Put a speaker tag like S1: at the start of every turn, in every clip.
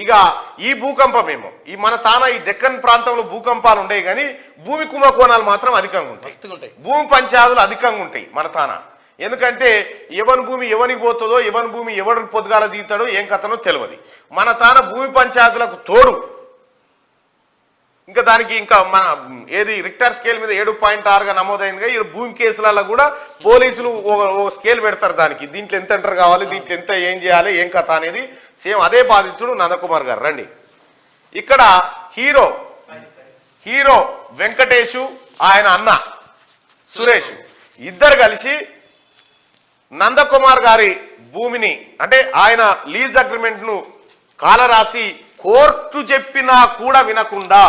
S1: ఇక ఈ భూకంపమేమో ఈ మన తాన ఈ దెక్కన్ ప్రాంతంలో భూకంపాలు ఉండేవి కానీ భూమి కుంభకోణాలు మాత్రం అధికంగా ఉంటాయి. భూమి పంచాదులు అధికంగా ఉంటాయి మన తాన. ఎందుకంటే ఎవరి భూమి ఎవరికి పోతుందో ఎవరి భూమి ఎవరికి పొద్దుగాల తీస్తాడో ఏం కథనో తెలియదు. మన తాన భూమి పంచాయతీలకు తోడు ఇంకా దానికి ఇంకా మన ఏది రిక్టర్ స్కేల్ మీద 7.6గా నమోదైందిగా ఈ భూమి కేసులలో కూడా పోలీసులు ఓ స్కేల్ పెడతారు దానికి. దీంట్లో ఎంత ఎంటర్ కావాలి, దీంట్లో ఎంత ఏం చేయాలి, ఏం కథ అనేది సేమ్ అదే బాధితుడు నందకుమార్ గారు. రండి ఇక్కడ హీరో వెంకటేషు ఆయన అన్న సురేష్ ఇద్దరు కలిసి నందకుమార్ గారి భూమిని అంటే ఆయన లీజ్ అగ్రిమెంట్ ను కాలరాసి కోర్టు చెప్పినా కూడా వినకుండా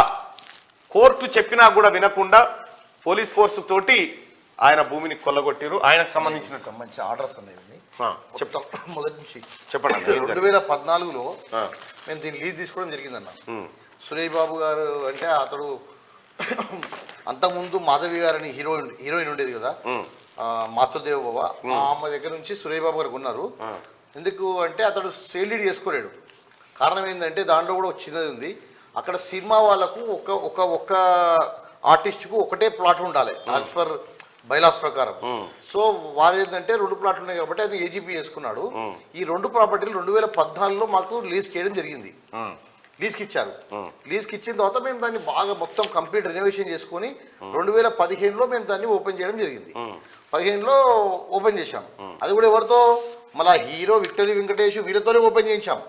S1: పోలీస్ ఫోర్స్ తోటి ఆయన భూమిని కొల్లగొట్టారు. ఆయనకు సంబంధించిన
S2: మంచి ఆర్డర్స్ ఉన్నాయి
S1: చెప్తాం.
S2: మొదటి నుంచి
S1: చెప్పండి.
S2: 2014లో మేము దీన్ని లీజ్ తీసుకోవడం జరిగిందన్న. సురేష్ బాబు గారు అంటే అతడు అంతకుముందు మాధవి గారని హీరోయిన్ ఉండేది కదా, మాతృదేవ బాబా, ఆమె దగ్గర నుంచి సురేష్ బాబు గారు కొన్నారు. ఎందుకు అంటే అతడు సేల్ డీడ్ చేసుకోలేడు. కారణం ఏంటంటే దాంట్లో కూడా ఒక చిన్నది ఉంది. అక్కడ సినిమా వాళ్ళకు ఒక ఆర్టిస్ట్కు ఒకటే ప్లాట్ ఉండాలి యాజ్ పర్ బైలాస్ ప్రకారం. సో వారు ఏంటంటే 2 ప్లాట్లు ఉన్నాయి కాబట్టి అది ఏజీపీ చేసుకున్నాడు. ఈ 2 ప్రాపర్టీలు 2014లో మాకు లీజ్కి వేయడం జరిగింది. లీజ్కి ఇచ్చారు. లీజ్కి ఇచ్చిన తర్వాత మేము దాన్ని బాగా మొత్తం కంప్లీట్ రెనోవేషన్ చేసుకుని 2015లో మేము దాన్ని ఓపెన్ చేయడం జరిగింది. 15లో ఓపెన్ చేశాం. అది కూడా ఎవరితో, మళ్ళీ హీరో విక్టరీ వెంకటేష్ వీళ్ళతోనే ఓపెన్ చేయించాం.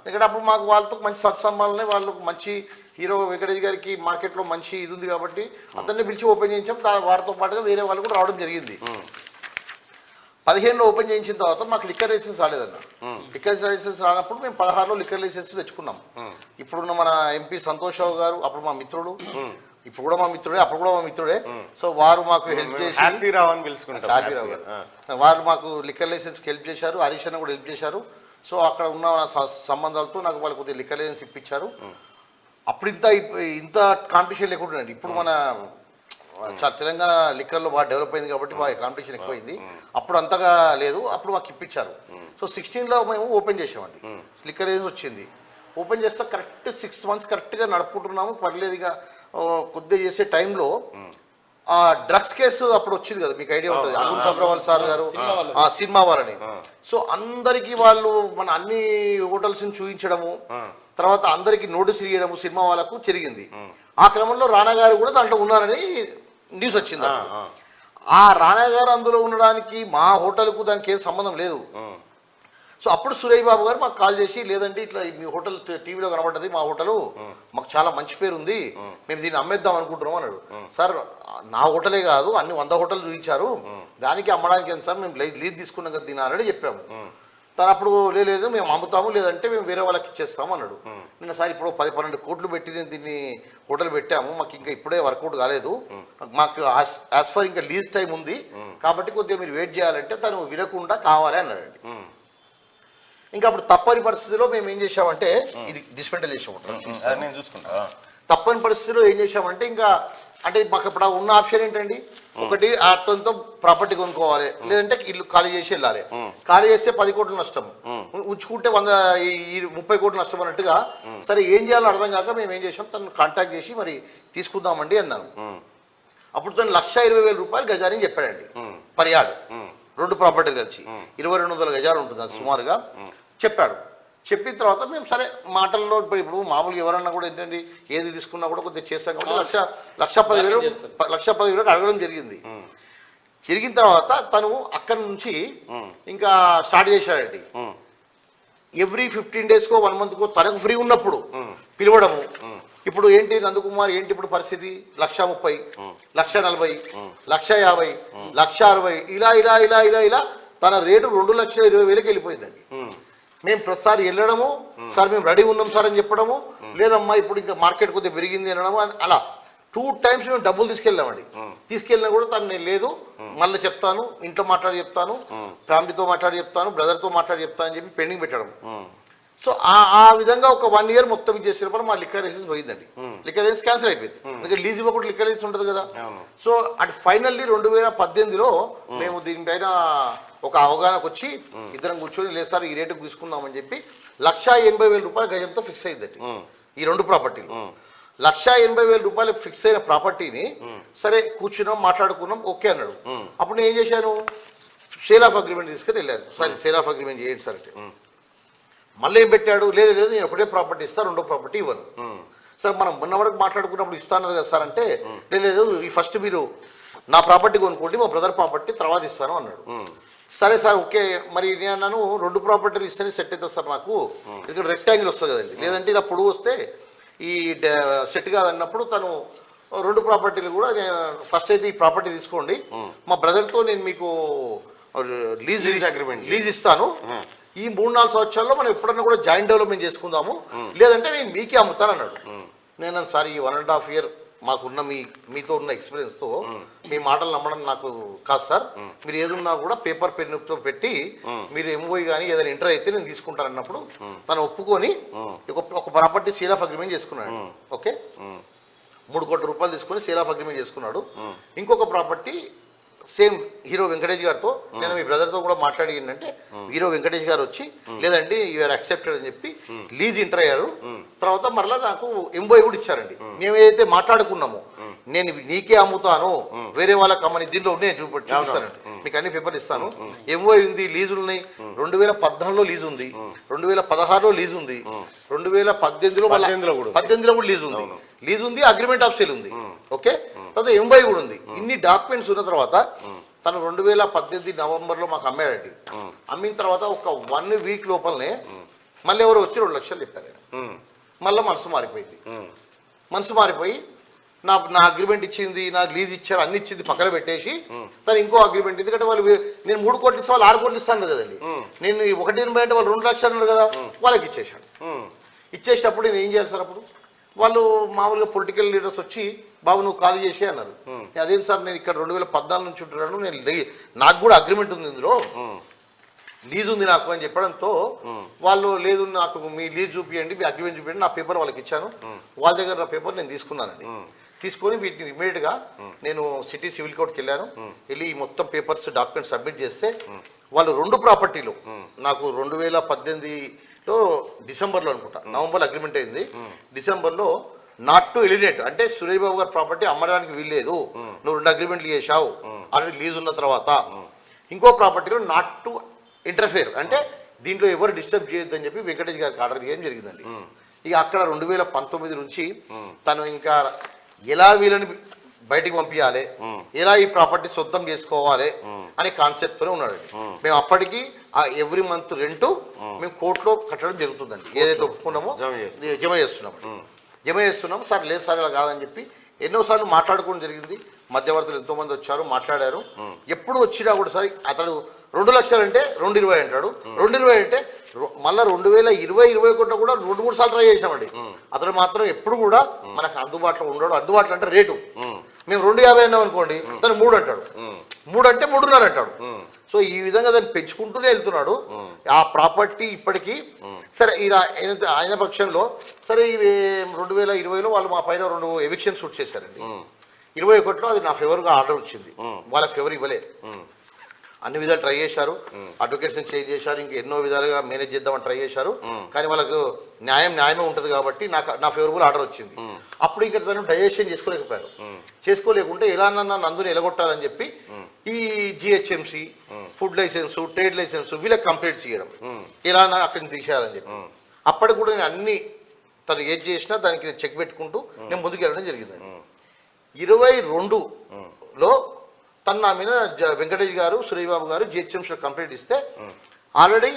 S2: ఎందుకంటే అప్పుడు మాకు వాళ్ళతో మంచి సత్సంబాలనే, వాళ్ళకు మంచి హీరో వెంకటేష్ గారికి మార్కెట్లో మంచి ఇది ఉంది కాబట్టి అతన్ని పిలిచి ఓపెన్ చేయించాం. వారితో పాటుగా వేరే వాళ్ళు కూడా రావడం జరిగింది. 15లో ఓపెన్ చేయించిన తర్వాత మాకు లిక్కర్ లైసెన్స్ రాలేదన్న. లిక్కర్ లైసెన్స్ రానప్పుడు మేము 16లో లిక్కర్ లైసెన్స్ తెచ్చుకున్నాం. ఇప్పుడున్న మన ఎంపీ సంతోష్ రావు గారు అప్పుడు మా మిత్రుడు, ఇప్పుడు కూడా మా మిత్రుడే, అప్పుడు కూడా మా మిత్రుడే. సో వారు మాకు హెల్ప్ చేసి హ్యాపీరావు గారు వారు మాకు లిక్కర్ లైసెన్స్కి హెల్ప్ చేశారు. హరీష్ అన్న కూడా హెల్ప్ చేశారు. సో అక్కడ ఉన్న సంబంధాలతో నాకు వాళ్ళు కొద్దిగా లిక్కర్ లైసెన్స్ ఇప్పించారు. అప్పుడు ఇంత కాంపిటీషన్ లేకుండా ఇప్పుడు మన తెలంగాణ లిక్కర్లో బాగా డెవలప్ అయింది కాబట్టి బాగా కాంపిటీషన్ ఎక్కువైంది. అప్పుడు అంతగా లేదు, అప్పుడు మాకు ఇప్పించారు. సో 16లో మేము ఓపెన్ చేసామండి. లిక్కర్ లైసెన్స్ వచ్చింది. ఓపెన్ చేస్తే కరెక్ట్ 6 months కరెక్ట్గా నడుపుకుంటున్నాము. పర్లేదుగా కొద్దిగా చేసే టైంలో ఆ డ్రగ్స్ కేసు అప్పుడు వచ్చింది కదా, మీకు ఐడియా ఉంటుంది. అరుణ్ సబ్రవాల్ సార్ గారు సినిమా వాళ్ళని. సో అందరికీ వాళ్ళు మన అన్ని హోటల్స్ని చూపించడము, తర్వాత అందరికి నోటీసులు ఇవ్వడము సినిమా వాళ్ళకు జరిగింది. ఆ క్రమంలో రానా గారు కూడా దాంట్లో ఉన్నారని న్యూస్ వచ్చింది. ఆ రానా గారు అందులో ఉండడానికి మా హోటల్కు దానికి ఏం సంబంధం లేదు. సో అప్పుడు సురేష్ బాబు గారు మాకు కాల్ చేసి, లేదంటే ఇట్లా మీ హోటల్ టీవీలో కనబడ్డది, మా హోటలు మాకు చాలా మంచి పేరు ఉంది, మేము దీన్ని అమ్మేద్దాం అనుకుంటున్నాం అన్నాడు. సార్ నా హోటలే కాదు అన్ని 100 హోటల్ చూపించారు, దానికి అమ్మడానికి ఎంత సార్, మేము లీజ్ తీసుకున్నాం కదా దీని ఆల్రెడీ చెప్పాము. తను అప్పుడు లేదు మేము అమ్ముతాము, లేదంటే మేము వేరే వాళ్ళకి ఇచ్చేస్తాము అన్నాడు. నిన్న సార్ ఇప్పుడు 10-12 కోట్లు పెట్టి నేను దీన్ని హోటల్ పెట్టాము, మాకు ఇంకా ఇప్పుడే వర్కౌట్ కాలేదు, మాకు యాజ్ ఫర్ ఇంకా లీజ్ టైం ఉంది కాబట్టి కొద్దిగా మీరు వెయిట్ చేయాలంటే తను వినకుండా కావాలి అన్నాడండి. ఇంకా అప్పుడు తప్పని పరిస్థితిలో మేము ఏం చేసామంటే ఇది డిస్మెంటల్ చేసాము.
S1: నేను చూసుకుంటా.
S2: తప్పని పరిస్థితిలో ఏం చేసామంటే ఇంకా అంటే మాకు ఇప్పుడు ఉన్న ఆప్షన్ ఏంటండి, ఒకటి అతనితో ప్రాపర్టీ కొనుక్కోవాలి, లేదంటే ఇల్లు ఖాళీ చేసి వెళ్ళాలి. ఖాళీ చేస్తే 10 కోట్లు నష్టం, ఉంచుకుంటే 30 కోట్లు నష్టం అన్నట్టుగా. సరే ఏం చేయాలో అర్థం కాక మేము ఏం చేసాం, తను కాంటాక్ట్ చేసి మరి తీసుకుందామండి అన్నాను. అప్పుడు తను 1,20,000 రూపాయలు గజాని చెప్పాడండి పర్ యార్డ్. 2 ప్రాపర్టీలు కలిసి 2200 గజాలు ఉంటుంది అది సుమారుగా చెప్పాడు. చెప్పిన తర్వాత మేము సరే మాటల్లో ఇప్పుడు మామూలుగా ఎవరన్నా కూడా ఏంటండి ఏది తీసుకున్నా కూడా కొద్దిగా చేస్తాం కాబట్టి 1,10,000 అడగడం జరిగింది. జరిగిన తర్వాత తను అక్కడి నుంచి ఇంకా స్టార్ట్ చేశాడండి. ఎవ్రీ 15 daysకో 1 monthకో తనకు ఫ్రీ ఉన్నప్పుడు పిలవడము. ఇప్పుడు ఏంటి నందకుమార్ ఏంటి ఇప్పుడు పరిస్థితి, 1,30,000, 1,40,000, 1,50,000, 1,60,000 ఇలా ఇలా ఇలా ఇలా ఇలా తన రేటు 2,20,000కి వెళ్ళిపోయిందండి. మేము ప్రతిసారి వెళ్ళడము, సార్ మేము రెడీ ఉన్నాం సార్ అని చెప్పడము, లేదమ్మా ఇప్పుడు ఇంకా మార్కెట్ కొద్దిగా పెరిగింది అనడము, అలా 2 times మేము డబ్బులు తీసుకెళ్ళామండి. తీసుకెళ్ళినా కూడా తను నేను లేదు మళ్ళీ చెప్తాను, ఇంట్లో మాట్లాడి చెప్తాను, ఫ్యామిలీతో మాట్లాడి చెప్తాను, బ్రదర్తో మాట్లాడి చెప్తాను అని చెప్పి పెండింగ్ పెట్టడం. సో ఆ విధంగా ఒక 1 year మొత్తం ఇచ్చేసినప్పుడు మా లిక్కర్ లైసెన్స్ పోయిందండి. లిక్కర్ లైసెన్స్ క్యాన్సిల్ అయిపోయింది, ఎందుకంటే లీజ్ ఇవ్వకుండా లిక్కర్ లైసెన్స్ ఉంటుంది కదా. సో అటు ఫైనల్లీ 2018లో మేము దీనిపైన ఒక అవగాహనకు వచ్చి ఇద్దరం కూర్చొని లేదు సార్ ఈ రేటుకు తీసుకుందామని చెప్పి 1,80,000 రూపాయల గజంతో ఫిక్స్ అయిందండి ఈ 2 ప్రాపర్టీలు. 1,80,000 రూపాయలు ఫిక్స్ అయిన ప్రాపర్టీని సరే కూర్చున్నాం మాట్లాడుకున్నాం ఓకే అన్నాడు. అప్పుడు నేను ఏం చేశాను, సేల్ ఆఫ్ అగ్రిమెంట్ తీసుకుని వెళ్ళాను. సరే సేల్ ఆఫ్ అగ్రిమెంట్ చేయండి సార్ అంటే మళ్ళీ ఏం పెట్టాడు, లేదు లేదు నేను ఒకటే ప్రాపర్టీ ఇస్తాను, 2వ ప్రాపర్టీ ఇవ్వను. సార్ మనం మొన్న వరకు మాట్లాడుకున్నప్పుడు ఇస్తాను కదా సార్ అంటే లేదు ఈ ఫస్ట్ మీరు నా ప్రాపర్టీ కొనుక్కోండి మా బ్రదర్ ప్రాపర్టీ తర్వాత ఇస్తాను అన్నాడు. సరే సార్ ఓకే మరి నేను అన్నాను 2 ప్రాపర్టీలు ఇస్తేనే సెట్ అవుతుంది సార్ నాకు, ఇక్కడ రెక్టాంగిల్ వస్తుంది కదండి, లేదంటే ఇలా పొడుగు వస్తే ఈ సెట్ కాదన్నప్పుడు తను 2 ప్రాపర్టీలు కూడా నేను ఫస్ట్ అయితే ఈ ప్రాపర్టీ తీసుకోండి మా బ్రదర్తో నేను మీకు లీజ్ ఇస్తాను, ఈ 3-4 సంవత్సరాల్లో మనం ఎప్పుడన్నా కూడా జాయింట్ డెవలప్మెంట్ చేసుకుందాము, లేదంటే నేను మీకే అమ్ముతాను అన్నాడు. నేను సార్ ఈ 1.5 year మాకున్న మీతో ఉన్న ఎక్స్పీరియన్స్తో మీ మాటలు నమ్మడం నాకు కాదు సార్, మీరు ఏదున్నా కూడా పేపర్ పెన్నుతో పెట్టి మీరు ఎంఓఈ కానీ ఏదైనా ఇంటర్ అయితే నేను తీసుకుంటాను అన్నప్పుడు తను ఒప్పుకొని ఒక ప్రాపర్టీ సేల్ ఆఫ్ అగ్రిమెంట్ చేసుకున్నాడు. ఓకే 3 కోట్ల రూపాయలు తీసుకొని సేల్ ఆఫ్ అగ్రిమెంట్ చేసుకున్నాడు. ఇంకొక ప్రాపర్టీ సేమ్ హీరో వెంకటేష్ గారితో నేను మీ బ్రదర్తో కూడా మాట్లాడి ఏంటంటే హీరో వెంకటేష్ గారు వచ్చి లేదండి యూఆర్ యాక్సెప్టెడ్ అని చెప్పి లీజ్ ఇంటర్ అయ్యారు. తర్వాత మరలా నాకు ఎంఓఐ కూడా ఇచ్చారండి. మేము ఏదైతే మాట్లాడుకున్నామో నేను నీకే అమ్ముతాను వేరే వాళ్ళకి అమ్మని దీనిలో నేను చూపిస్తానండి, మీకు అన్ని పేపర్లు ఇస్తాను, ఎంఓఐ ఉంది, లీజులు ఉన్నాయి, 2014లో లీజ్ ఉంది, 2016లో లీజ్ ఉంది, 2018లో కూడా లీజ్ ఉంది, అగ్రిమెంట్ ఆఫ్ సేల్ ఉంది. ఓకే తర్వాత ఎంఓఐ కూడా ఉంది. ఇన్ని డాక్యుమెంట్స్ ఉన్న తర్వాత తను 2018 నవంబర్లో మాకు అమ్మాడండి. అమ్మిన తర్వాత ఒక 1 week లోపలనే మళ్ళీ ఎవరు వచ్చి 2 లక్షలు చెప్పారు. మళ్ళీ మనసు మారిపోయి నా అగ్రిమెంట్ ఇచ్చింది, నాకు లీజ్ ఇచ్చారు, అన్ని ఇచ్చింది పక్కన పెట్టేసి తను ఇంకో అగ్రిమెంట్, ఎందుకంటే వాళ్ళు నేను 3 కోట్లు ఇస్తే వాళ్ళు 6 కోట్లు ఇస్తాను కదండి, నేను 1.80 అంటే వాళ్ళు 2 లక్షలు అన్నారు కదా వాళ్ళకి ఇచ్చేసాడు. ఇచ్చేసినప్పుడు నేను ఏం చేయాలి సార్, అప్పుడు వాళ్ళు మామూలుగా పొలిటికల్ లీడర్స్ వచ్చి బాబు నువ్వు ఖాళీ చేసి అన్నారు. అదేం సార్ నేను ఇక్కడ 2014 నుంచి ఉంటున్నాను, నేను నాకు కూడా అగ్రిమెంట్ ఉంది, ఇందులో లీజ్ ఉంది నాకు అని చెప్పడంతో వాళ్ళు లేదు నాకు మీ లీజ్ చూపించండి, మీ అగ్రిమెంట్ చూపించండి, నా పేపర్ వాళ్ళకి ఇచ్చాను, వాళ్ళ దగ్గర నా పేపర్ నేను తీసుకున్నానండి. తీసుకొని వీటిని ఇమీడియట్గా నేను సిటీ సివిల్ కోర్టుకి వెళ్ళాను. వెళ్ళి మొత్తం పేపర్స్ డాక్యుమెంట్స్ సబ్మిట్ చేస్తే వాళ్ళు 2 ప్రాపర్టీలు నాకు 2018లో డిసెంబర్లో అనుకుంటా, నవంబర్లో అగ్రిమెంట్ అయింది, డిసెంబర్లో నాట్ టు ఎలినేట్ అంటే సురేష్ బాబు గారి ప్రాపర్టీ అమ్మడానికి వీల్లేదు, నువ్వు 2 అగ్రిమెంట్లు చేశావు ఆల్రెడీ లీజ్ ఉన్న తర్వాత. ఇంకో ప్రాపర్టీలో నాట్ టు ఇంటర్ఫేర్ అంటే దీంట్లో ఎవరు డిస్టర్బ్ చేయొద్దని చెప్పి వెంకటేష్ గారికి ఆర్డర్ చేయడం జరిగిందండి. ఇక అక్కడ 2019 నుంచి తను ఇంకా ఎలా వీళ్ళని బయటికి పంపించాలి, ఎలా ఈ ప్రాపర్టీ సొంతం చేసుకోవాలి అనే కాన్సెప్ట్తోనే ఉన్నాడండి. మేము అప్పటికి ఆ ఎవ్రీ మంత్ రెంట్ మేము కోర్టులో కట్టడం జరుగుతుందండి, ఏదైతే ఒప్పుకున్నామో జమ చేస్తున్నాం సార్. లేదు సార్ ఇలా కాదని చెప్పి ఎన్నోసార్లు మాట్లాడుకోవడం జరిగింది. మధ్యవర్తులు ఎంతోమంది వచ్చారు మాట్లాడారు. ఎప్పుడు వచ్చినా కూడా సార్ అతడు 2 లక్షలు అంటే 2.20 అంటాడు, 2.20 అంటే మళ్ళీ 2020-21 కూడా 2-3 సార్లు ట్రై చేసామండి. అతడు మాత్రం ఎప్పుడు కూడా మనకు అందుబాటులో ఉండడు. అందుబాటులో అంటే రేటు మేము 2.50 అన్నాం అనుకోండి, తను 3 అంటాడు, 3 అంటే 3.5 అంటాడు. సో ఈ విధంగా దాన్ని పెంచుకుంటూనే వెళ్తున్నాడు. ఆ ప్రాపర్టీ ఇప్పటికీ సరే ఆయన పక్షంలో సరే 2020లో వాళ్ళు మా పైన 2 ఎవిక్షన్ షూట్ చేశారండి. 21లో అది నా ఫేవర్గా ఆర్డర్ వచ్చింది, వాళ్ళకి ఫేవర్ ఇవ్వలే. అన్ని విధాలు ట్రై చేశారు, అడ్వకేట్స్ని చేంజ్ చేశారు, ఇంకా ఎన్నో విధాలుగా మేనేజ్ చేద్దామని ట్రై చేశారు. కానీ వాళ్ళకు న్యాయమే ఉంటుంది కాబట్టి నా ఫేవరబుల్ ఆర్డర్ వచ్చింది. అప్పుడు ఇక్కడ తను డైజెషన్ చేసుకోలేకుంటే ఎలా నందుని ఎలగొట్టాలని చెప్పి ఈ GHMC food licence trade licence వీళ్ళకి కంప్లీట్ చేయడం, ఎలా అక్కడిని తీసేయాలని చెప్పి అప్పటికి కూడా నేను అన్ని తను ఏది చేసినా దానికి నేను చెక్ పెట్టుకుంటూ నేను ముందుకు వెళ్ళడం జరిగిందండి. 22లో తను నా మీద వెంకటేష్ గారు సురేష్ బాబు గారు జిహెచ్ఎంసీలో కంప్లైంట్ ఇస్తే ఆల్రెడీ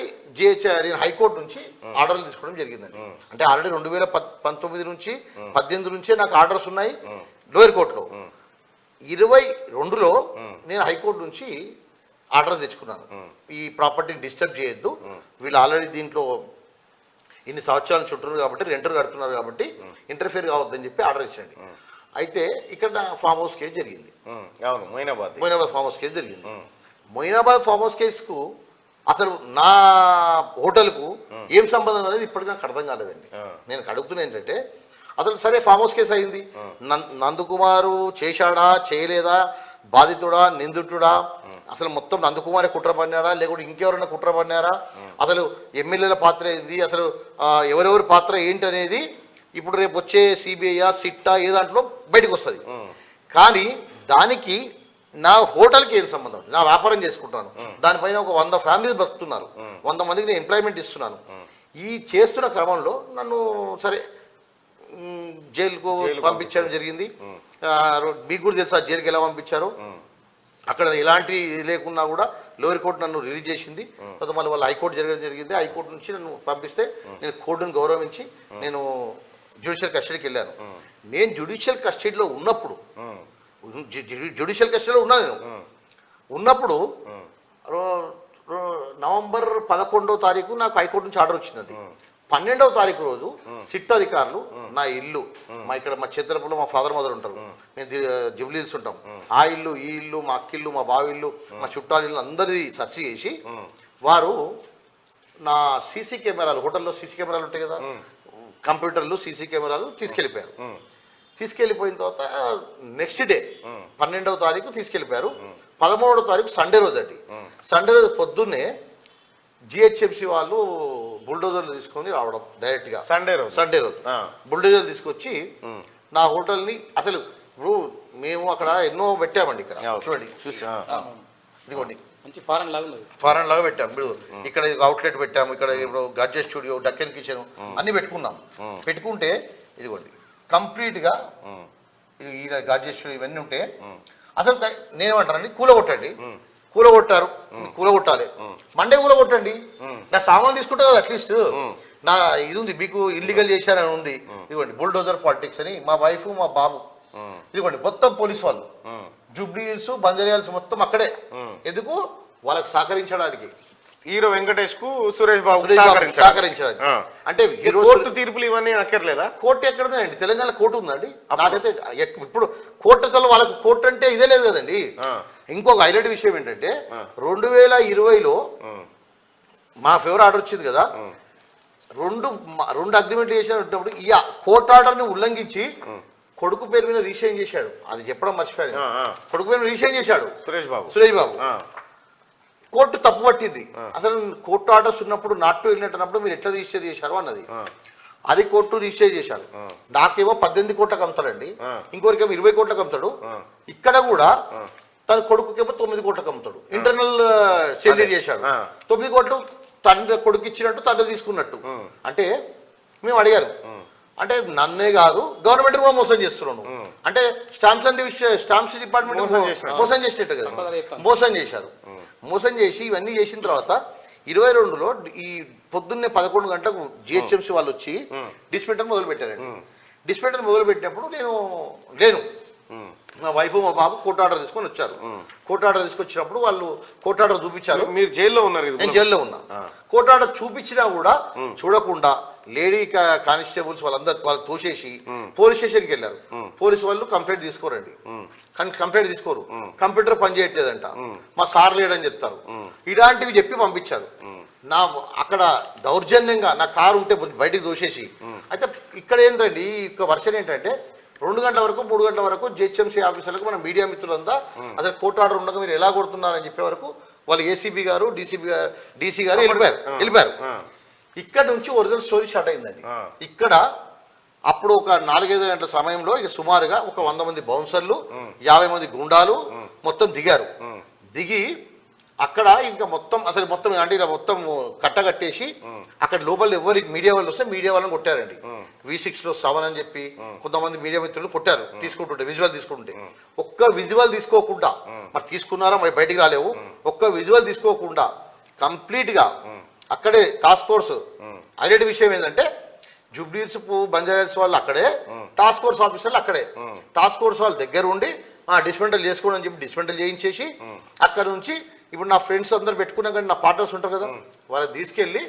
S2: నేను హైకోర్టు నుంచి ఆర్డర్లు తీసుకోవడం జరిగిందండి. అంటే ఆల్రెడీ 2019 నుంచి 18 నుంచే నాకు ఆర్డర్స్ ఉన్నాయి లోయర్ కోర్టులో. 22లో నేను హైకోర్టు నుంచి ఆర్డర్ తెచ్చుకున్నాను, ఈ ప్రాపర్టీని డిస్టర్బ్ చేయొద్దు, వీళ్ళు ఆల్రెడీ దీంట్లో ఇన్ని సంవత్సరాలు చుట్టూరు కాబట్టి రెంటర్ కడుతున్నారు కాబట్టి ఇంటర్ఫియర్ కావద్దని చెప్పి ఆర్డర్ ఇచ్చండి. అయితే ఇక్కడ ఫామ్ హౌస్ కేసు జరిగింది, మొయినాబాద్ ఫామ్ హౌస్ కేసు జరిగింది. మొయినాబాద్ ఫామ్ హౌస్ కేసుకు అసలు నా హోటల్కు ఏం సంబంధం అనేది ఇప్పటికి నాకు అర్థం కాలేదండి. నేను అడుగుతున్నా ఏంటంటే అసలు సరే ఫామ్ హౌస్ కేసు అయింది. నందకుమారు చేశాడా చేయలేదా, బాధితుడా నిందితుడా, అసలు మొత్తం నందకుమారే కుట్ర పన్నారా లేకుంటే ఇంకెవరైనా కుట్ర పన్నారా, అసలు ఎమ్మెల్యేల పాత్ర ఏంది, అసలు ఎవరెవరి పాత్ర ఏంటి అనేది ఇప్పుడు రేపు వచ్చే సిబిఐ సిట్టా ఏ దాంట్లో బయటకు వస్తుంది. కానీ దానికి నా హోటల్కి ఏం సంబంధం, నా వ్యాపారం చేసుకుంటున్నాను, దానిపైన ఒక 100 ఫ్యామిలీస్ బతుకుతున్నారు, 100 మందికి నేను ఎంప్లాయ్మెంట్ ఇస్తున్నాను. ఈ చేస్తున్న క్రమంలో నన్ను సరే జైలుకు పంపించడం జరిగింది. మీకు కూడా తెలుసు ఆ జైలుకి ఎలా పంపించారో. అక్కడ ఎలాంటి లేకున్నా కూడా లోయర్ కోర్టు నన్ను రిలీజ్ చేసింది. తర్వాత మళ్ళీ వాళ్ళు హైకోర్టు జరగడం జరిగింది. హైకోర్టు నుంచి నన్ను పంపిస్తే నేను కోర్టును గౌరవించి నేను జ్యుడిషియల్ కస్టడీకి వెళ్ళాను. నేను జ్యుడిషియల్ కస్టడీలో ఉన్నప్పుడు జ్యుడిషియల్ కస్టడీలో ఉన్నా నేను ఉన్నప్పుడు నవంబర్ 11వ తారీఖు నాకు హైకోర్టు నుంచి ఆర్డర్ వచ్చింది. అది 12వ తారీఖు రోజు సిట్ అధికారులు నా ఇల్లు, మా చిత్రపులో మా ఫాదర్ మదర్ ఉంటారు, మేము జుబ్లీహిల్స్ ఉంటాం, ఆ ఇల్లు ఈ ఇల్లు మా అక్కిల్లు మా బావిల్లు మా చుట్టాల ఇల్లు అందరి సెర్చ్ చేసి వారు నా సీసీ కెమెరాలు, హోటల్లో సీసీ కెమెరాలు ఉంటాయి కదా, కంప్యూటర్లు సీసీ కెమెరాలు తీసుకెళ్ళిపోయారు. తీసుకెళ్ళిపోయిన తర్వాత నెక్స్ట్ డే 12వ తారీఖు తీసుకెళ్ళిపోయారు. 13వ తారీఖు సండే రోజు అండి. సండే రోజు పొద్దున్నే జిహెచ్ఎంసీ వాళ్ళు బుల్డోజర్లు తీసుకొని రావడం డైరెక్ట్గా సండే రోజు బుల్డోజర్లు తీసుకొచ్చి నా హోటల్ని, అసలు ఇప్పుడు మేము అక్కడ ఎన్నో పెట్టామండి, ఇక్కడ చూడండి ఇదిగోండి
S3: మంచి ఫారెన్
S2: లాగా పెట్టాము. ఇప్పుడు ఇక్కడ అవుట్లెట్ పెట్టాము, ఇక్కడ ఇప్పుడు గడ్జెట్ స్టూడియో, డక్కన్ కిచెన్ అన్ని పెట్టుకున్నాం. పెట్టుకుంటే ఇదిగోండి కంప్లీట్గా ఈ గడ్జెట్ స్టూడియో ఇవన్నీ ఉంటే అసలు నేనేమంటానండి, కూలగొట్టండి, కూలగొట్టారు, కూలగొట్టాలి, మండే కూలగొట్టండి, నా సామాన్ తీసుకుంటా కదా అట్లీస్ట్, నా ఇది ఉంది మీకు ఇల్లీగల్ చేశారని ఉంది. ఇదిగోండి బుల్డోజర్ పాలిటిక్స్ అని మా వైఫ్ మా బాబు, ఇదిగోండి మొత్తం పోలీస్ వాళ్ళు, జూబ్లీహిల్స్ బంజారాహిల్స్ మొత్తం అక్కడే. ఎందుకు? వాళ్ళకి సహకరించడానికి,
S1: హీరో వెంకటేష్ కు సురేష్ బాబు
S2: సహకరించడానికి. అంటే
S1: కోర్టు తీర్పులు ఇవన్నీ అక్కర్లేదా?
S2: కోర్టు ఎక్కడ ఉందండి? తెలంగాణ కోర్టు ఉందండి. నాకైతే ఇప్పుడు కోర్టు అసలు వాళ్ళకి కోర్టు అంటే ఇదే లేదు కదండి. ఇంకొక హైలైట్ విషయం ఏంటంటే 2020లో మా ఫేవర్ ఆర్డర్ వచ్చింది కదా, రెండు అగ్రిమెంట్ చేసినప్పుడు ఈ కోర్టు ఆర్డర్ని ఉల్లంఘించి కొడుకు పేరు మీద రిజిస్ట్రేషన్ చేశాడు. అది చెప్పడం మర్చిపోయాను. కొడుకు పేరు రిజిస్ట్రేషన్ చేశాడు సురేష్ బాబు. కోర్టు తప్పు పట్టింది. అసలు కోర్టు ఆర్డర్స్ ఉన్నప్పుడు నాట్ టు వెళ్ళినట్టు అన్నప్పుడు మీరు ఎట్లా రిజిస్టర్ చేశారు అన్నది. అది కోర్టు రిజిస్టర్ చేశారు. నాకేమో 18 కోట్లకు అమ్ముతాడండి, ఇంకొకరికేమో 20 కోట్లకు అమ్ముతాడు. ఇక్కడ కూడా తన కొడుకుకేమో 9 కోట్లకు అమ్ముతాడు. ఇంటర్నల్ సెల్లి చేశాడు. 9 కోట్లు తండ్రి కొడుకు ఇచ్చినట్టు తండ్రి తీసుకున్నట్టు. అంటే మేము అడిగారు, అంటే నన్నే కాదు గవర్నమెంట్ కూడా మోసం చేస్తున్నాను అంటే స్టాంప్స్ డిపార్ట్మెంట్ మోసం చేసినట్టు కదా, మోసం చేశారు. మోసం చేసి ఇవన్నీ చేసిన తర్వాత 22లో ఈ పొద్దున్నే 11 గంటలకు జిహెచ్ఎంసీ వాళ్ళు వచ్చి డిస్పెంటర్ మొదలు పెట్టారండి. డిస్పెంటర్ మొదలు పెట్టినప్పుడు నేను మా వైఫ్ మా బాబు కోర్టు ఆర్డర్ తీసుకొని వచ్చారు. కోర్టు ఆర్డర్ తీసుకొచ్చినప్పుడు వాళ్ళు కోర్టు ఆర్డర్ చూపించారు.
S1: మీరు జైల్లో ఉన్నారు?
S2: నేను జైల్లో ఉన్నా. కోర్టు ఆర్డర్ చూపించినా కూడా చూడకుండా లేడీ కానిస్టేబుల్స్ వాళ్ళు తోసేసి పోలీస్ స్టేషన్కి వెళ్ళారు. పోలీసు వాళ్ళు కంప్లైంట్ తీసుకోరండి, కానీ కంప్లైంట్ తీసుకోరు. కంప్యూటర్ పని చేయట్లేదంట, మా సార్ లేడని చెప్తారు. ఇలాంటివి చెప్పి పంపించారు. అక్కడ దౌర్జన్యంగా నా కారు ఉంటే బయటికి దోసేసి. అయితే ఇక్కడ ఏంటండి ఈ వర్షన్ ఏంటంటే 2 గంటల వరకు 3 గంటల వరకు జిహెచ్ఎంసీ ఆఫీసర్లకు మన మీడియా మిత్రులంతా అసలు కోర్టు ఆర్డర్ ఉండగా మీరు ఎలా కొడుతున్నారని చెప్పే వరకు వాళ్ళు ఏసీబీ గారు డీసీ గారు వెళ్ళిపోయారు. ఇక్కడ నుంచి ఒరిజినల్ స్టోరీ స్టార్ట్ అయిందండి. ఇక్కడ అప్పుడు ఒక 4-5 గంటల సమయంలో ఇక సుమారుగా ఒక 100 మంది బౌన్సర్లు 50 మంది గుండాలు మొత్తం దిగారు. దిగి అక్కడ ఇంకా మొత్తం అంటే ఇలా మొత్తం కట్టగట్టేసి అక్కడ లోపల ఎవరికి మీడియా వాళ్ళు వస్తే మీడియా వాళ్ళని కొట్టారండి. V6లో 7 అని చెప్పి కొంతమంది మీడియా మిత్రులు కొట్టారు తీసుకుంటుంటే, విజువల్ తీసుకుంటుంటే. ఒక్క విజువల్ తీసుకోకుండా, మరి తీసుకున్నారా మరి బయటికి రాలేవు, ఒక్క విజువల్ తీసుకోకుండా కంప్లీట్గా అక్కడే టాస్క్ ఫోర్స్. హైలైట్ విషయం ఏంటంటే జూబ్లీహిల్స్ బంజారాహిల్స్ వాళ్ళు అక్కడే, టాస్క్ ఫోర్స్ ఆఫీసర్లు అక్కడే. టాస్క్ ఫోర్స్ వాళ్ళు దగ్గర ఉండి డిస్మెంటల్ చేసుకోండి అని చెప్పి డిస్మెంటల్ చేయించేసి అక్కడ నుంచి ఇప్పుడు నా ఫ్రెండ్స్ అందరు పెట్టుకున్నా కానీ నా పార్ట్నర్స్ ఉంటారు కదా, వాళ్ళని తీసుకెళ్ళి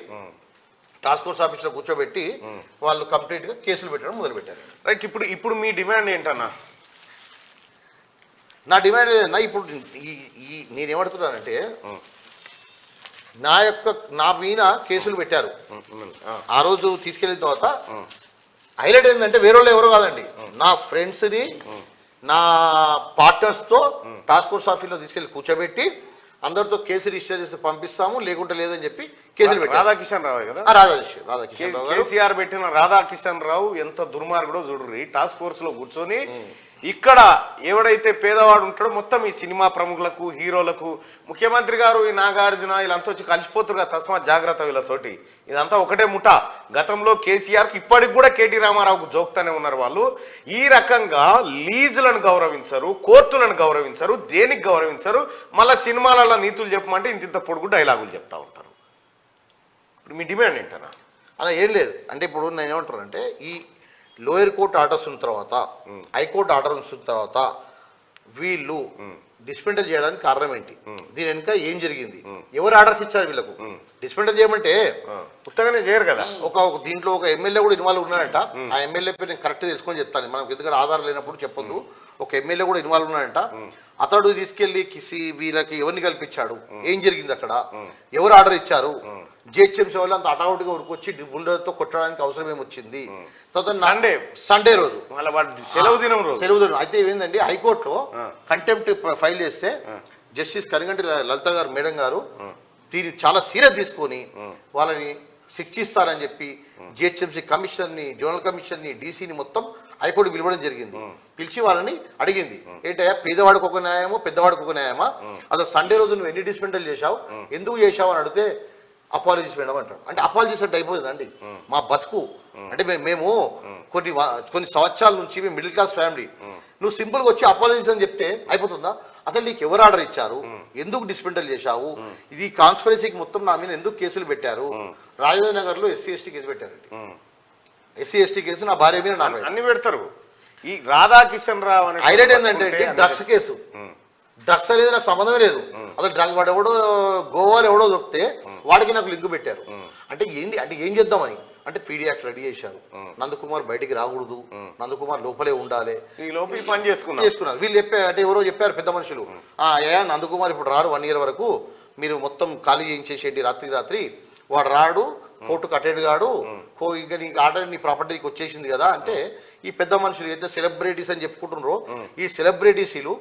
S2: టాస్క్ ఫోర్స్ ఆఫీస్లో కూర్చోబెట్టి వాళ్ళు కంప్లీట్గా కేసులు పెట్టడం మొదలుపెట్టారు.
S1: రైట్. ఇప్పుడు మీ డిమాండ్ ఏంటన్నా?
S2: నా డిమాండ్ ఏంటన్నా, ఇప్పుడు నేనేమడుతున్నానంటే నా మీద కేసులు పెట్టారు. ఆ రోజు తీసుకెళ్ళిన తర్వాత హైలైట్ ఏంటంటే వేరే వాళ్ళు ఎవరో కాదండి, నా ఫ్రెండ్స్ని నా పార్ట్నర్స్తో టాస్క్ ఫోర్స్ ఆఫీస్లో తీసుకెళ్ళి కూర్చోబెట్టి అందరితో కేసు రిజిస్టర్ చేసి పంపిస్తాము, లేకుంటే లేదని చెప్పి కేసులు పెట్టారు.
S1: రాధాకిషన్ రావు కదా,
S2: రాధాకిషన్ రావు
S1: కేసీఆర్ పెట్టిన రాధాకిషన్ రావు ఎంత దుర్మార్గుడో చూడుర్రి. టాస్క్ ఫోర్స్ లో కూర్చొని ఇక్కడ ఎవడైతే పేదవాడు ఉంటాడో మొత్తం ఈ సినిమా ప్రముఖులకు, హీరోలకు, ముఖ్యమంత్రి గారు, ఈ నాగార్జున వీళ్ళంతా వచ్చి కలిసిపోతున్నారు కదా, తస్మాత్ జాగ్రత్త వీళ్ళతోటి. ఇదంతా ఒకటే ముఠ. గతంలో కేసీఆర్కి ఇప్పటికి కూడా కేటీ రామారావుకు జోక్తానే ఉన్నారు వాళ్ళు. ఈ రకంగా లీజులను గౌరవించరు, కోర్టులను గౌరవించరు, దేనికి గౌరవించరు. మళ్ళీ సినిమాలలో నీతులు చెప్పమంటే ఇంత పొడుగు డైలాగులు చెప్తా ఉంటారు. ఇప్పుడు మీ డిమాండ్ ఏంటన్నా?
S2: అలా ఏం లేదు. అంటే ఇప్పుడు నేను ఏమంటానంటే, ఈ లోయర్ కోర్టు ఆర్డర్స్ ఉన్న తర్వాత, హైకోర్టు ఆర్డర్స్ ఉన్న తర్వాత వీళ్ళు డిస్మెంటల్ చేయడానికి కారణం ఏంటి, దీని వెనుక ఏం జరిగింది, ఎవరు ఆర్డర్స్ ఇచ్చారు వీళ్ళకు డిస్మెంటల్ చేయమంటే?
S1: పుస్తకనే చేయరు కదా.
S2: ఒక దీంట్లో ఒక ఎమ్మెల్యే కూడా ఇన్వాల్వ్ ఉన్నాడంట. ఆ ఎమ్మెల్యే పేరు నేను కరెక్ట్ తెలుసుకొని చెప్తాను, మనకు ఎందుకంటే ఆధారం లేనప్పుడు చెప్పొద్దు. ఒక ఎమ్మెల్యే కూడా ఇన్వాల్వ్ ఉన్నాడంట. అతడు తీసుకెళ్లి వీళ్ళకి ఎవరిని కల్పించాడు, ఏం జరిగింది అక్కడ, ఎవరు ఆర్డర్ ఇచ్చారు, జిహెచ్ఎంసీ వాళ్ళు అంత అటావుటిగా ఉరికొచ్చి బుల్డర్తో కొట్టడానికి అవసరం ఏమొచ్చింది. సండే రోజు
S1: సెలవు దినం
S2: అయితే ఏమైందండి, హైకోర్టులో కంటెంప్ట్ ఫైల్ చేస్తే జస్టిస్ కరిగంటి లలిత గారు మేడం గారు దీన్ని చాలా సీరియస్ తీసుకొని వాళ్ళని శిక్షిస్తారని చెప్పి జిహెచ్ఎంసీ కమిషన్ని, జోనల్ కమిషన్ని, డీసీని మొత్తం హైకోర్టు పిలవడం జరిగింది. పిలిచి వాళ్ళని అడిగింది, ఏంటయ్యా పేదవాడికి ఒక న్యాయమో పెద్దవాడికి ఒక న్యాయమా, అసలు సండే రోజు నువ్వు ఎన్ని డిస్మెంటల్ చేశావు, ఎందుకు చేశావు అని అడిగితే అపాలజీస్ మేడం అంటాడు. అంటే అపాలజీస్ అంటే అయిపోతుందండి మా బతుకు. అంటే మేము కొన్ని సంవత్సరాల నుంచి మేము మిడిల్ క్లాస్ ఫ్యామిలీ, నువ్వు సింపుల్గా వచ్చి అపాలజీస్ అని చెప్తే అయిపోతుందా? అసలు నీకు ఎవరు ఆర్డర్ ఇచ్చారు, ఎందుకు డిస్మెంటల్ చేశావు, ఇది కాన్స్పిరసీకి మొత్తం నా మీద ఎందుకు కేసులు పెట్టారు? రాజధాని నగర్లో ఎస్సీ ఎస్టీ కేసు పెట్టారండి. ఎస్సీ ఎస్టీ కేసు నా భార్య మీద నాకు
S1: అన్ని పెడతారు. ఈ రాధాకిషన్ రావు అనే
S2: హైలైట్ ఏంటంటే డ్రగ్స్ కేసు. డ్రగ్స్ అనేది నాకు సంబంధమే లేదు. అసలు డ్రగ్ వాడు ఎవడో గోవాలో ఎవడో చెప్తే వాడికి నాకు లింక్ పెట్టారు. అంటే ఏంటి, అంటే ఏం చేద్దామని, అంటే పీడియాక్ట్ రెడీ చేశారు. నందకుమార్ బయటికి రాకూడదు, నందకుమార్ లోపలే ఉండాలి,
S1: పని
S2: చేసుకున్నారు. వీళ్ళు చెప్పారు, అంటే ఎవరో చెప్పారు పెద్ద మనుషులు, నందకుమార్ ఇప్పుడు రారు 1 year వరకు, మీరు మొత్తం ఖాళీ చేయించేసేయండి, రాత్రి వాడు రాడు, కోర్టుకు అటెండ్ కాడు, ఇంకా నీ ఆర్డర్ నీ ప్రాపర్టీకి వచ్చేసింది కదా. అంటే ఈ పెద్ద మనుషులు అయితే సెలబ్రిటీస్ అని చెప్పుకుంటున్నారో, ఈ సెలబ్రిటీసీలు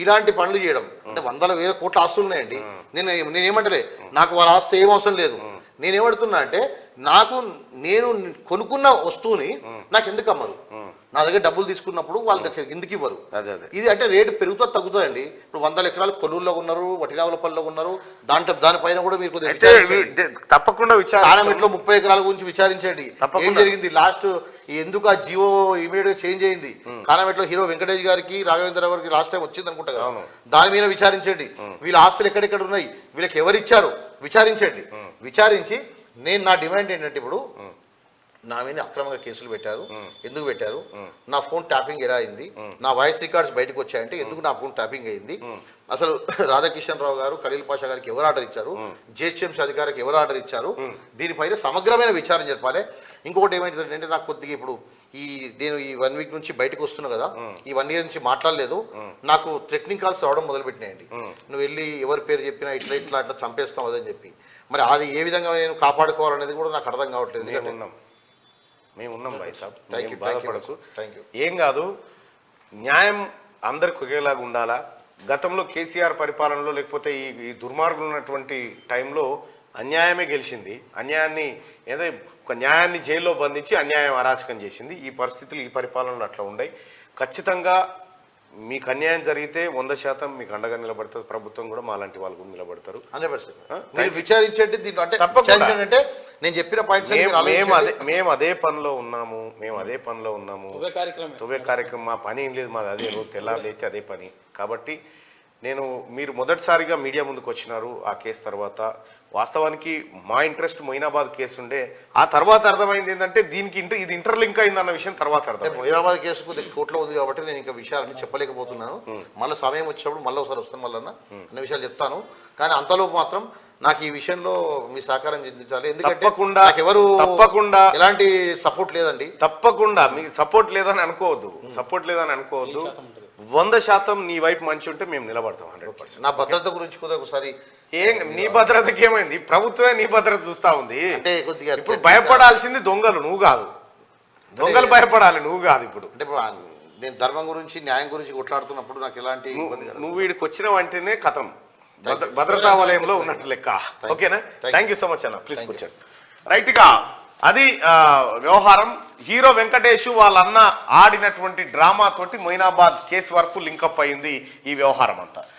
S2: ఇలాంటి పనులు చేయడం, అంటే 100,000 కోట్ల ఆస్తులు ఉన్నాయండి. నేనేమంటలే, నాకు వాళ్ళ ఆస్తి ఏం అవసరం లేదు. నేనేమడుతున్నా అంటే, నేను కొనుక్కున్న వస్తువుని నాకు ఎందుకు అమ్మరు? నా దగ్గర డబ్బులు తీసుకున్నప్పుడు వాళ్ళ దగ్గర ఎందుకు ఇవ్వరు? ఇది అంటే రేటు పెరుగుతా తగ్గుతుందండి. ఇప్పుడు 100 ఎకరాలు కొల్లూరులో ఉన్నారు, వటిరావులపల్లిలో ఉన్నారు, దానిపైన కూడా మీరు
S1: తప్పకుండా
S2: కానమెట్లో 30 ఎకరాల గురించి విచారించండి. ఏం జరిగింది లాస్ట్, ఎందుకు ఆ జియో ఇమీడియట్ గా చేంజ్ అయింది? కానమెట్లో హీరో వెంకటేష్ గారికి, రాఘవేంద్ర గారికి లాస్ట్ టైం వచ్చింది అనుకుంటా కదా, దాని మీద విచారించండి. వీళ్ళ ఆస్తులు ఎక్కడెక్కడ ఉన్నాయి, వీళ్ళకి ఎవరు ఇచ్చారు విచారించండి. విచారించి నా డిమాండ్ ఏంటంటే, ఇప్పుడు నా మీద అక్రమంగా కేసులు పెట్టారు, ఎందుకు పెట్టారు? నా ఫోన్ ట్యాపింగ్ ఎలా అయింది? నా వాయిస్ రికార్డ్స్ బయటకు వచ్చాయంటే ఎందుకు నా ఫోన్ ట్యాపింగ్ అయింది? అసలు రాధాకిషన్ రావు గారు, ఖలీల్ పాషా గారికి ఎవరు ఆర్డర్ ఇచ్చారు? జిహెచ్ఎంసీ అధికారికి ఎవరు ఆర్డర్ ఇచ్చారు? దీనిపైన సమగ్రమైన విచారణ జరపాలి. ఇంకొకటి ఏమైందంటే, నాకు కొద్దిగా ఇప్పుడు నేను ఈ 1 week నుంచి బయటకు వస్తున్నా కదా, ఈ 1 year నుంచి మాట్లాడలేదు, నాకు థ్రెటనింగ్ కాల్స్ రావడం మొదలుపెట్టినాయండి. నువ్వు వెళ్ళి ఎవరి పేరు చెప్పినా ఇట్లా చంపేస్తాం అదని చెప్పి. మరి అది ఏ విధంగా నేను కాపాడుకోవాలనేది కూడా నాకు అర్థం కావట్లేదు.
S1: మేము ఉన్నాం భాయ్ సాబ్, బాధపడకు,
S2: థ్యాంక్ యూ.
S1: ఏం కాదు, న్యాయం అందరికి ఒకేలాగా ఉండాలా. గతంలో కేసీఆర్ పరిపాలనలో, లేకపోతే ఈ దుర్మార్గులు ఉన్నటువంటి టైంలో అన్యాయమే గెలిచింది. ఒక న్యాయాన్ని జైల్లో బంధించి అన్యాయం అరాచకం చేసింది. ఈ పరిస్థితులు ఈ పరిపాలనలో అట్లా ఉన్నాయి. ఖచ్చితంగా మీకు అన్యాయం జరిగితే 100% మీకు అండగా నిలబడుతుంది ప్రభుత్వం కూడా, మాలాంటి వాళ్ళు కూడా నిలబడతారు.
S2: 100% విచారించండి. దీంట్లో అంటే తప్పకుండా నేను చెప్పిన పాయింట్స్
S1: మేము అదే పనిలో ఉన్నాము. తువ్వే కార్యక్రమం మా పని ఏం లేదు, మాది అదే రోజు తెల్లారులైతే అదే పని. కాబట్టి మీరు మొదటిసారిగా మీడియా ముందుకు వచ్చినారు ఆ కేసు తర్వాత. వాస్తవానికి మా ఇంట్రెస్ట్ మొయినాబాద్ కేసు ఉండే, ఆ తర్వాత అర్థమైంది ఏంటంటే ఇది ఇంటర్లింక్ అయింది అన్న విషయం తర్వాత అర్థం.
S2: మొయినాబాద్ కేసు కొద్దిగా కోర్టులో ఉంది కాబట్టి నేను ఇంకా విషయాలన్నీ చెప్పలేకపోతున్నాను. మళ్ళీ సమయం వచ్చినప్పుడు మళ్ళీ ఒకసారి వస్తాను, మళ్ళీ అన్న విషయాలు చెప్తాను. కానీ అంతలోపు మాత్రం నాకు ఈ విషయంలో మీ సహకారం చెందించాలి. ఎందుకంటే ఎవరు తప్పకుండా ఎలాంటి సపోర్ట్ లేదండి.
S1: తప్పకుండా మీకు సపోర్ట్ లేదని అనుకోవద్దు. 100% నీ వైపు మంచి ఉంటే మేము నిలబడతాం 100%.
S2: నా భద్రత గురించి కూడా ఒకసారి
S1: నీ భద్రతకి ఏమైంది? ప్రభుత్వమే నీ భద్రత చూస్తా ఉంది.
S2: అంటే కొద్దిగా
S1: ఇప్పుడు భయపడాల్సింది దొంగలు, నువ్వు కాదు. దొంగలు భయపడాలి, నువ్వు కాదు. ఇప్పుడు
S2: అంటే ఇప్పుడు నేను ధర్మం గురించి న్యాయం గురించి కొట్లాడుతున్నప్పుడు నాకు ఎలాంటి ఇబ్బంది కలగదు.
S1: నువ్వు వీడికి వచ్చిన వెంటనే కథం భద్రతా వలయంలో ఉన్నట్టు లెక్క. ఓకేనా? థ్యాంక్ యూ సో మచ్ అన్న, ప్లీజ్ కూర్చోండి. రైట్గా అది వ్యవహారం. హీరో వెంకటేష్ వాళ్ళ అన్న ఆడినటువంటి డ్రామా తోటి మొయినాబాద్ కేసు వరకు లింకప్ అయింది ఈ వ్యవహారం అంతా.